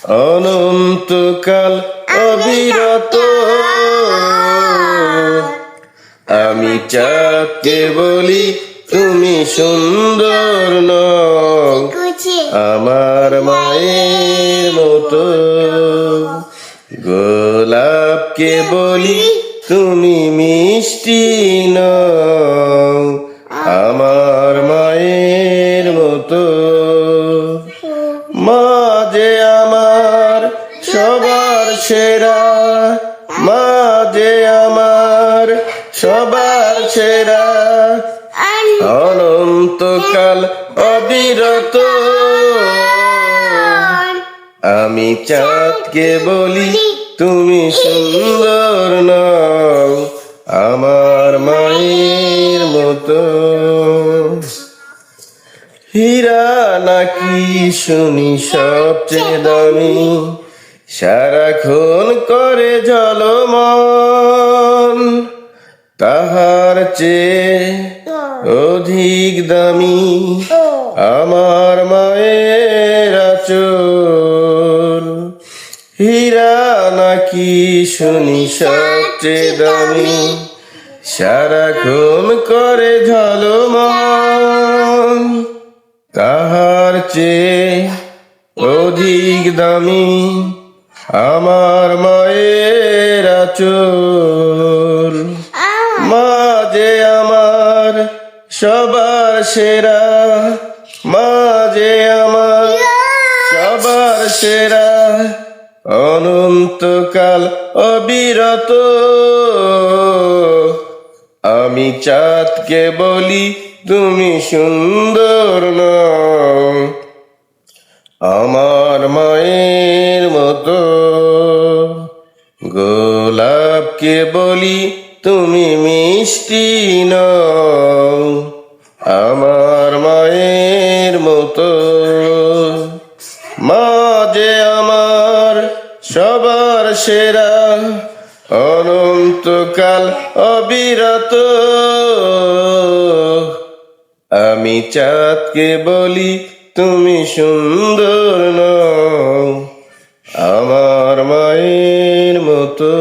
অনন্তকাল অবিরত আমি চাঁদকে বলি তুমি সুন্দর নও আমার মায়ের মতো। গোলাপকে বলি তুমি মিষ্টি নও আমার মায়ের মতো। মা যে আমার সবার সেরা, মা যে আমার সবার সেরা, অনন্তকাল অবিরত আমি চাঁদকে বলি তুমি সুন্দর নও আমার মায়ের মতো। হীরা নাকি শুনি সবচেয়ে দামি, সারাক্ষণ করে ঝলমল, তাহার চেয়ে অধিক দামি আমার মায়ের আঁচল। হীরা নাকি শুনি সবচেয়ে দামি, সারাক্ষণ করে ঝলমল, তাহার চেয়ে অধিক দামি আমার মায়ের আঁচল। মা যে আমার সবার সেরা, মা যে আমার সবার সেরা, অনন্তকাল অবিরত আমি চাঁদকে বলি তুমি সুন্দর নও আমার মায়ের মতো। গোলাপকে বলি তুমি মিষ্টি নও আমার মায়ের মতো। মা যে আমার সবার সেরা, অনন্তকাল অবিরত আমি চাঁদকে বলি তুমি সুন্দর নও আমার মায়ের মতো।